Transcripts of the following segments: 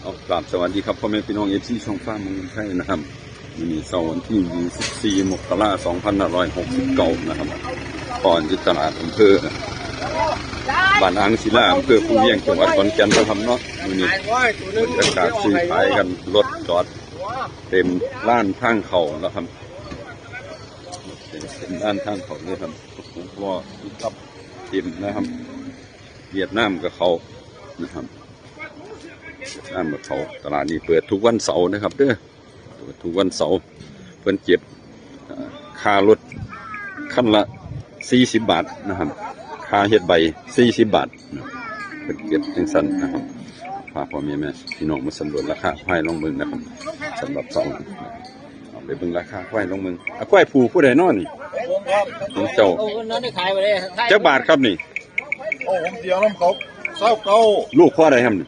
กราบสวัสดีครับพ่อแม่พี่น้องFCช่องฟ้าเมืองไทยนะครับวันนี้เสาร์วันที่24 มกราคม 2569นะครับก่อนที่ตลาดอำเภอบ้านอ่างศิลาอำเภอภูเวียงจังหวัดขอนแก่นนะครับเนาะวันนี้บรรยากาศซื้อขายกันรถจอดเต็มล้านทางเขาแล้วครับเต็มล้านทางเขาเลยครับผมว่าครับเต็มนะครับเวียดนามกับเขานะครับน้ำแบบเขาตลาดนี้เปิดทุกวันเสาร์นะครับเด้อเปิดทุกวันเสาร์เพิ่นเก็บค่ารถขั้นละ40 บาทนะครับค่าเฮ็ดใบ40 บาทเพิ่นเก็บจังซั่นนะครับพาพ่อแม่พี่น้องมาสำรวจราคาควายลงเมืองนะครับสำหรับเสาร์เอาไปเบิ่งราคาควายลงเมืองควายผูผู้ใดน้อนี่ของเจ้าจักบาทครับนี่โอ้ผมเดียวน้ำเขา29ลูกพ่อใดครับนี่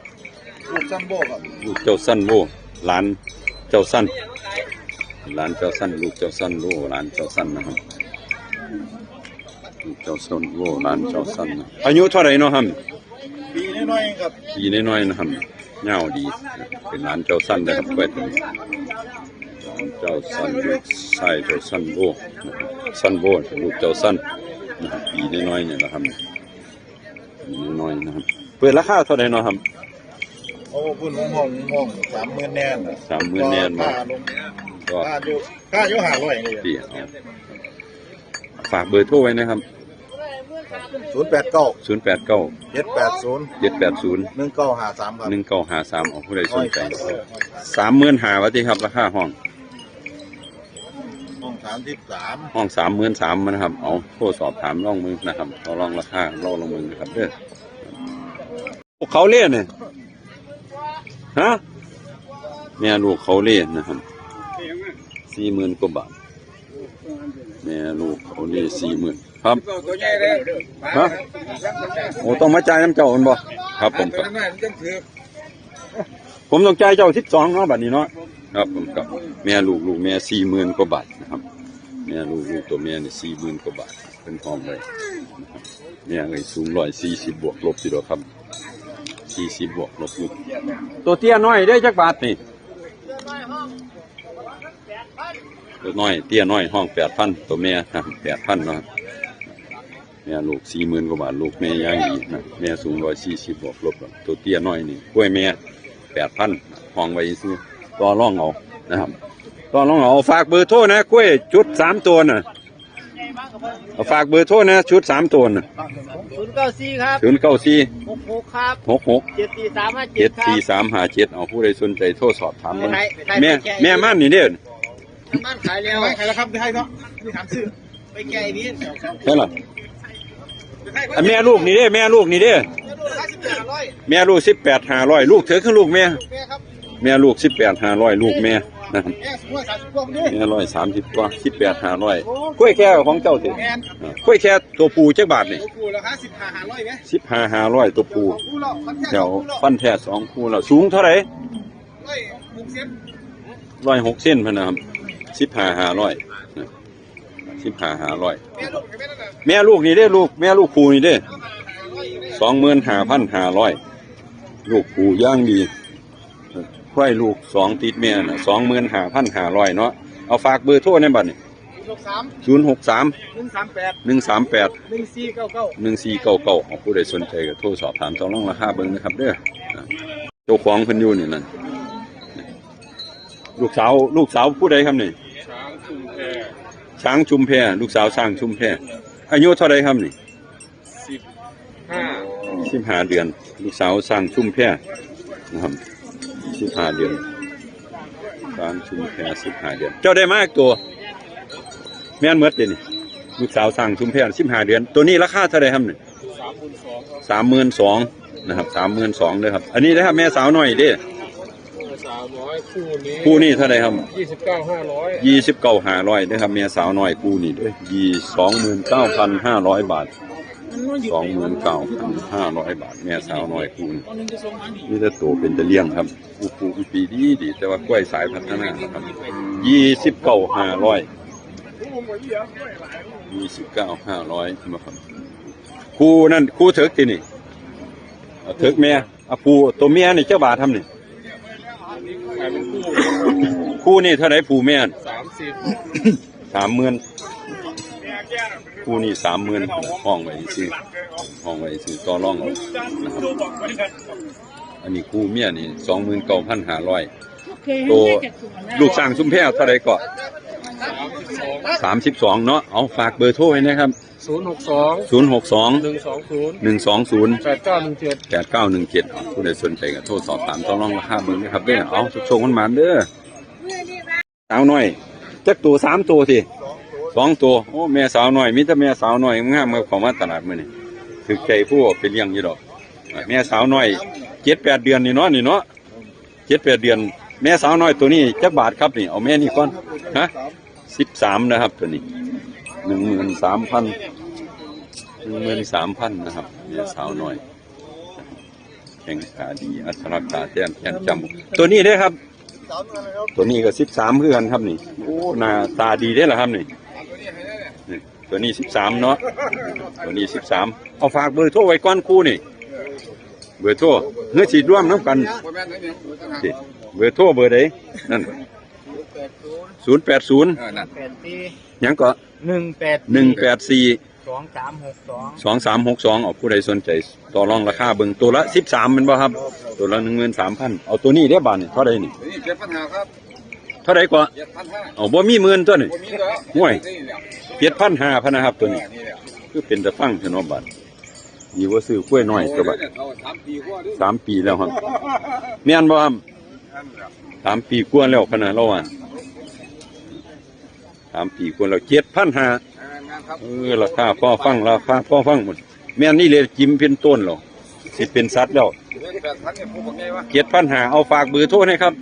ลูกซันโบครับลูกเจ้าสั้นโวหลานเจ้าสั้นหลานเจ้าสั้นลูกเจ้าสั้นโวหลานเจ้าสั้นนะครับลูกเจ้าสั้นโวหลานเจ้าสั้นอายุเท่าไหร่เนาะครับปีน้อยๆครับปีน้อยๆนะครับเงาดีเป็นหลานเจ้าสั้นนะครับเปิดเจ้าสั้นลูกชายเจ้าสั้นโวสั้นโวลูกเจ้าสั้นปีน้อยๆเนี่ยนะครับน้อยๆนะครับเปิดราคาเท่าไหร่เนาะครับโอ้พุ่นห้อง30,000แน่น30,000แน่นมาก็ค่าอยู่500นี่พี่ฝากเบอร์โทรไว้นะครับ089 780 1953ครับ1953เอาผู้ใดสนใจ35,000ว่าที่ครับราคาห้อง33 33,000นะครับเอาโทรสอบถามลองมือนะครับเขาลองราคาลองมือนะครับเด้อเขาเล่นเนี่ยฮะแม่ลูกเขาเล่นนะครับ40,000 กว่าบาทแม่ลูกเขาเล่น40,000ครับฮะโอ้ต้องมาจ่ายน้ำเจ้าคนบ่ครับผมครับผมต้องจ่ายเจ้า12เนาะบัดนี้เนาะครับผมครับแม่ลูกแม่40,000 กว่าบาทนะครับแม่ลูกตัวแม่นี่40,000 กว่าบาทเป็นทองเลยนะครับแม่เลยสูง140 บวกลบสิเด้อครับ40 บวกลบลูกตัวเตี้ยน้อยได้จักบาทนี่ตัวน้อยเตี้ยน้อยห้อง 8,000 ตัวแม่8,000เนาะแม่ลูก40,000 กว่าบาทลูกแม่ย่างดีนะแม่สูง140 บวกลบตัวเตี้ยน้อยนี่กล้วยแม่ 8,000 ห้องไว้ซื้อต่อรองเอานะครับต่อรองเอาฝากเบอร์โทรนะกล้วยชุด3ตัวน่ะเอาฝากเบอร์โทรนะชุด3ตัวน่ะ094ครับ094 66ครับ66 74357เอาผู้ใดสนใจโทรสอบถามมันแม่ม่านนี่เด้อบ้านขายแล้วขายแล้วครับได้เนาะนี่ถามซื้อไปแก่นี้ใช่หรอแม่ลูกนี่เด้แม่ลูกนี่เด้แม่ลูก18,500ลูกเถอะคือลูกแม่แม่ลูก18,500ลูกแม่นะครับแม่130 กว่า18,500กล้วยแค่ของเจ้าสิกล้วยแค่ตัวปูจักบาทนี่ตัวปูราคา15,500ไหม15,500ตัวปูแถวฟันแท้2คู่แล้วสูงเท่าไหร่106 เซนพะนะครับ15,500แม่ลูกนี่เด้ลูกแม่ลูกปูนี่เด้25,500ลูกปูย่างดีควายลูก2ติดแม่น่ะ25,500เนาะเอาฝากเบอร์โทรในบัดนี้063 138 1499เอาผู้ใดสนใจก็โทรสอบถามต่อรองราคาเบิ่งนะครับเด้อเจ้าของเพิ่นอยู่นี่นั่นลูกสาวผู้ใดครับนี่ช้างชุมแพลูกสาวช้างชุมแพอายุเท่าไรครับนี่15 เดือนลูกสาวช้างชุมแพนะครับ15 เดือนช้างชุมแพ15 เดือนเจ้าได้มากตัวแม่นเมดเลยนี่ลูกสาวช้างชุมแพ15 เดือนตัวนี้ราคาเท่าไรครับนี่32,000นะครับ32,000เลยครับอันนี้นะครับแม่สาวน้อยเด้คู่นี้เท่าไรครับ29,500นะครับแม่สาวน้อยคู่นี้ด้วย29,500 บาท29,500 บาทแม่สาวน้อยคู่นี่จะโตเป็นตะเลี่ยงครับคู่ปีดีแต่ว่ากล้วยสายพัฒนาครับ29,500มาครับคู่นั่นคู่เถิกที่นี่เถิกแม่คู่ตัวเมียนี่เจ้าบาททำนี่ ขายเป็นคู่ คู่นี่เท่าไหร่ผู้แม่น 30 30,000คู่นี่30,000ห้องไว้ซื้อต่อรองเอานะครับอันนี้คู่เมียนี่29,500ตัวลูกสร้างชุมแพเท่าไหร่ก็32เนาะเอาฝากเบอร์โทรไว้นะครับ062 062 120 120 8917 8917ผู้ใดสนใจก็โทรสอบถามต่อรองราคาเบิ่งนะครับเด้อเอาโชคๆมันมาเด้อสาวน้อยจักตัว3ตัวสิ2ตัวโอ้แม่สาวน้อยมีแต่แม่สาวน้อยงามๆเข้ามาตลาดมื้อนี้ถึกใจผู้เอาไปเลี้ยงอยู่ดอกแม่สาวน้อย 7-8 เดือนนี่เนาะ 7-8 เดือนแม่สาวน้อยตัวนี้จักบาทครับนี่เอาแม่นี่ก่อนฮะ13นะครับตัวนี้ 13,000 นะครับแม่สาวน้อยแข็งขาดีอัตลักษณ์ตาแต้มแขนจำตัวนี้เด้ครับตัวนี้ก็13คือกันครับนี่โอ้หน้าตาดีเด้ล่ะครับนี่ตัวนี้13เนาะตัวนี้13เอาฝากเบอร์โทรไว้ก่อนคู่นี่เบอร์โทรเฮือสิร่วมนำกันสิเบอร์โทรเบอร์ใดนั่น080หยังก็184 2362เอาผู้ใดสนใจต่อรองราคาเบิ่งตัวละ13มันบ่ครับตัวละ 13,000 เอาตัวนี้ได้บาทนี่เท่าใดนี่ 7,500ครับ เท่าใดกว่า 7,500 เอาบ่มีหมื่นตัวนี่ บ่มีแล้ว ห่วย นี่แหละ 7,500พันนะครับตัวนี้ นี่แหละ คือเป็นตะฟังเถอะเนาะบาดนี่ว่าซื้อกล้วยน้อยตัวบาด 3 ปีแล้วครับแม่นบ่ครับ3 ปีกว่าแล้วขนาดเราอ่ะ3 ปีกว่าแล้ว7,500ราคาพอฟังหมดแม่นนี่เลยจิ้มเป็นต้นหรอสิเป็นสัตว์แล้ว7,500เอาฝากเบอร์โทรให้ครับ090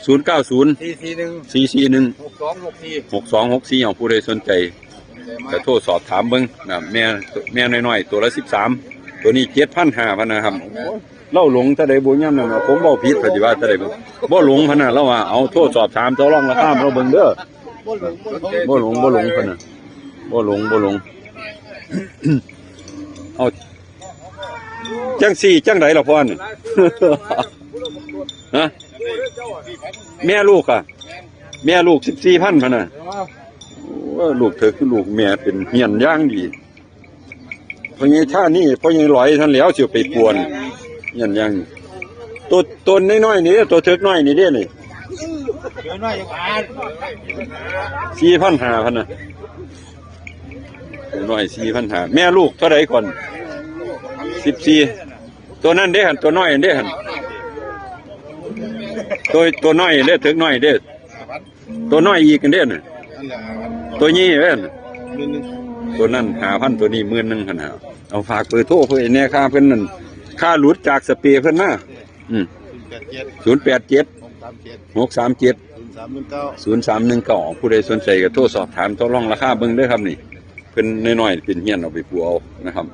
441 6264เอาผู้ใดสนใจจะโทรสอบถามเบิ่งนะแม่น้อยๆตัวละ13ตัวนี้7,500พันนะครับเล่าหลงถ้าใดบ่ย่ำนั่นผมบ่ผิดปฏิว่าถ้าใดบ่หลงพันน่ะเราว่าเอาโทรสอบถามต่อรองราคาเราเบิ่งเด้อบ่หลงพันน่ะบ่หลง เอาจังสี่จังไดล่ะพ่อนี่ ฮะแม่ลูกอ่ะแม่ลูก14,000พันน่ะโอ้ลูกเธอคือลูกแม่เป็นเฮียนย่างดีเพราะงี้ท่านี่เพราะงี้ลอยท่านแล้วสิไปปวนเฮียนย่างตัวน้อยๆนี่ตัวเถิกน้อยนี่เด้นี่4,500พันน่ะน้อย4,500แม่ลูกเท่าไหร่ก่อน14ตัวนั้นเด้หั่นตัวน้อยเด้หั่นตัวน้อยเด้ถึกน้อยเด้ตัวน้อยอีกกันเด้น่ะตัวนี้เด้น่ะตัวนั้น5,000ตัวนี้10,000หั่นน่ะเอาฝากเบอร์โทรเพิ่นแน่ค่าเพิ่นนั่นค่าหลุดจากสเปรย์เพิ่นนะ087 637 0319ผู้ใดสนใจก็โทรสอบถามต่อรองราคาเบิ่งเด้อครับนี่เพิ่นน้อยๆเป็นเฮียนเอาไปปลูกเอานะครับ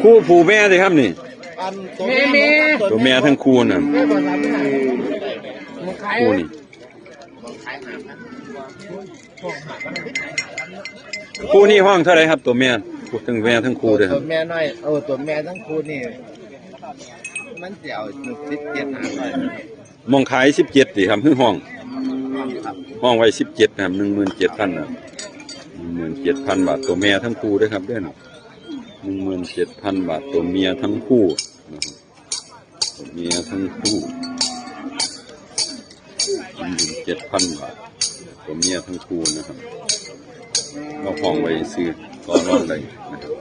คู่ผู้แม่สิครับนี่ตัวแม่ทั้งคู่น่ะคู่นี่คู่นี้ห้องเท่าไหร่ครับตัวแม่ทั้งแม่ทั้งคู่เด้อครับ ตัวแม่น้อยตัวแม่ทั้งคู่นี่มันเสียว17,500มองขาย17ติครับคือห้องไว้17นะครับ 17,000 นะ 17,000 บาทตัวแม่ทั้งคู่เด้อครับเด้อ 17,000 บาทตัวเมียทั้งคู่นะครับตัวเมียทั้งคู่ 17,000 บาทตัวเมียทั้งคู่นะครับเราห้องไว้ซื้อต่อรองได้นะครับ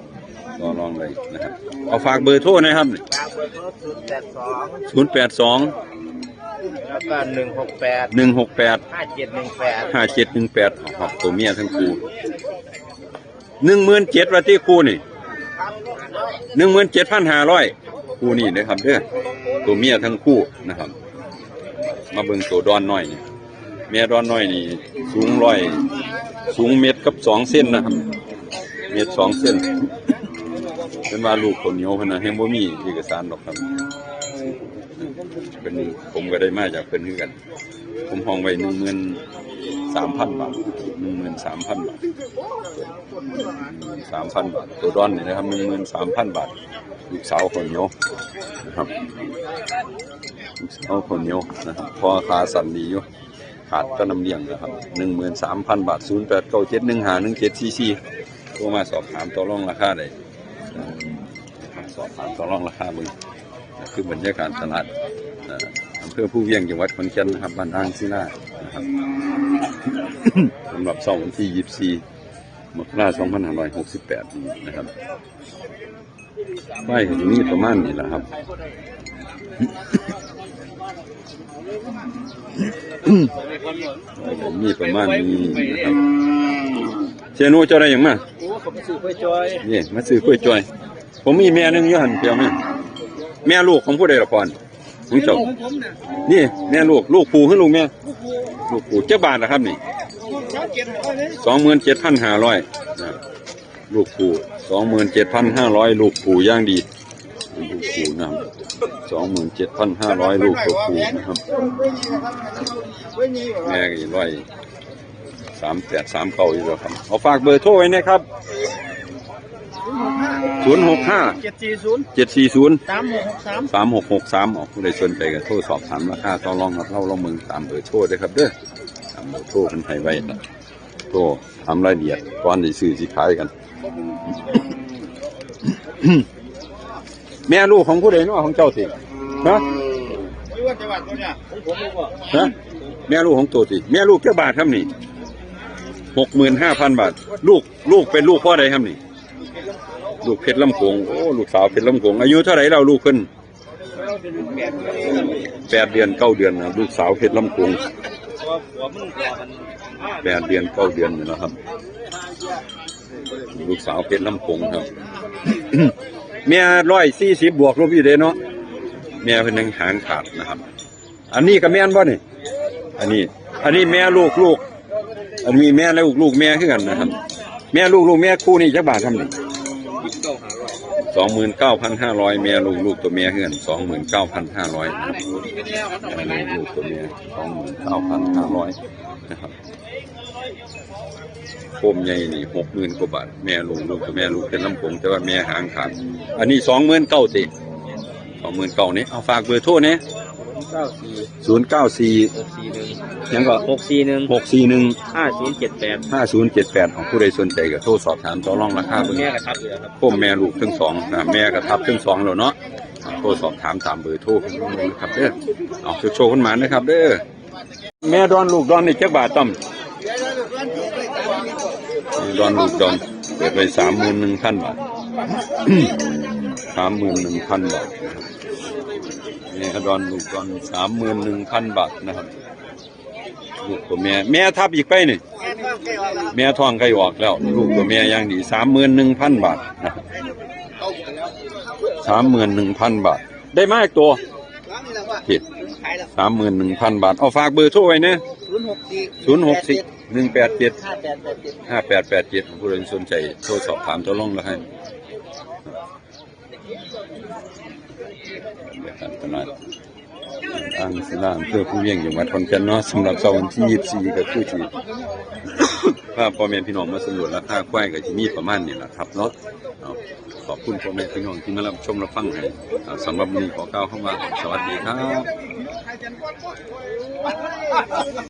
ต่อรองได้นะครับเอาฝากเบอร์โทรนะครับ082 แล้วก็168 168 5718 5718ครับตัวเมียทั้งคู่ 17,000ว่าที่คู่นี่ 17,500คู่นี่นะครับเด้อตัวเมียทั้งคู่นะครับมาเบิ่งตัวดอนน้อยนี่แม่ดอนน้อยนี่สูงเมตรกับ2เซนนะครับเมตร2เซนเป็นว่าลูกคนเหนียวขนาดแห่งบ่มีเอกสารดอกครับเป็นผมก็ได้มาจากเพิ่นคือกันผมห้องไว้ 13,000 บาท 13,000 บาท 3,000 บาทตัวดอนนี่นะครับ 13,000 บาท ลูกสาวคนเหนียวนะครับลูกสาวคนเหนียวนะครับพอขาสั่นดีอยู่ขาดก็น้ำเลี้ยงนะครับ 13,000 บาท 0897151744โทรมาสอบถามต่อรองราคาได้สอบถามต่อรองราคาเบิ่งคือบรรยากาศตลาดอำเภอผู้เวียงจังหวัดขอนแก่นนะครับบ้านอ่างศิลานะครับ สำหรับเสาร์วันที่24 มกราคม 2568นี้นะครับป้ายอยู่นี่ประมาณนี้แหละครับ มีประมาณนี้นะครับเชนูเจ้าได้อย่างมา โอ้ผมซื้อกล้วยจอย นี่มาซื้อกล้วยจอยผมมีแม่นึงอยู่หันเพียวแม่ลูกของผู้ใดละพรของเจ้านี่แม่ลูกผู้ขึ้นลูกแม่ลูกผู้เจ้าบาทนะครับนี่27,500ลูกผู้27,500ลูกผู้ย่างดีลูกผู้นะครับ27,500ลูกตัวผู้นะครับแม่ก็13839อยู่แล้วครับเอาฝากเบอร์โทรไว้นะครับ065 740 3663ออกผู้ใดสนใจก็โทรสอบถามราคาต่อรองกับเราลองมึงตามเบอร์โทรด้วยครับเด้อตามเบอร์โทรกันให้ไว้นะโทรทำรายละเอียดก่อนที่ซื้อสิขายกัน แม่ลูกของผู้ใดเนาะของเจ้าสิฮะฮะแม่ลูกของตัวสิแม่ลูกเจ้าบาทครับนี่ 65,000 บาทลูกเป็นลูกพ่อใดครับนี่ลูกเพชรลำโขงโอ้ลูกสาวเพชรลำโขงอายุเท่าไหร่เราลูกขึ้น8 เดือน 9 เดือนนะลูกสาวเพชรลำโขง8 เดือน 9 เดือนนี่นะครับลูกสาวเพชรลำโขงครับ แม่140บวกลบอยู่เด้เนาะแม่เพิ่นยังหางขาดนะครับอันนี้ก็แม่นบ่นี่อันนี้แม่ลูกอันนี้แม่และลูกแม่คือกันนะครับแม่ลูกแม่คู่นี่จักบาททำนี่29,500แม่ลูกตัวแม่คือกัน29,500อันนี้ลูกตัวแม่29,500นะครับโคมใหญ่นี่60,000 กว่าบาทแม่ลูกตัวแม่ลูกเป็นลำโพงแต่ว่าแม่หางขาดอันนี้29,000ติ29,000นี่เอาฝากเบอร์โทรเนี่ย094ยังก็641 5078ของผู้ใดสนใจก็โทรสอบถามต่อรองราคาเบิ่ง แม่กระทับอยู่ครับ พ่อแม่ลูกทั้งสองนะแม่กระทับทั้งสองแล้วเนาะโทรสอบถามตามเบอร์โทรนะครับเด้อเอาโชว์ขึ้นมานะครับเด้อแม่ดอนลูกดอนนี่จักบาทต่ำดอนลูกดอนเปิดไป31,000 บาท 31,000 บาทแม่ดอนลูกดอน 31,000 บาทนะครับลูกตัวแม่ทับอีกไปนี่แม่ท้องไก่ออกแล้วลูกตัวแม่ย่างดี 31,000 บาทนะครับ31,000 บาทได้มากตัวผิด 31,000 บาทเอาฝากเบอร์โทรไว้เนี่ย064 187 5887ผู้ใดสนใจโทรสอบถามต่อรองแล้วให้ตลาดอ่างศิลาเพื่อผู้เลี้ยงจังหวัดขอนแก่นเนาะสำหรับเสาร์วันที่24ก็คือที่ ถ้าพ่อแม่พี่น้องมาสำรวจราคาควายก็จะมีประมาณนี้แหละครับเนาะขอบคุณพ่อแม่พี่น้องที่มารับชมรับฟังให้สำหรับวันนี้ขอกล่าวคำว่าสวัสดีครับ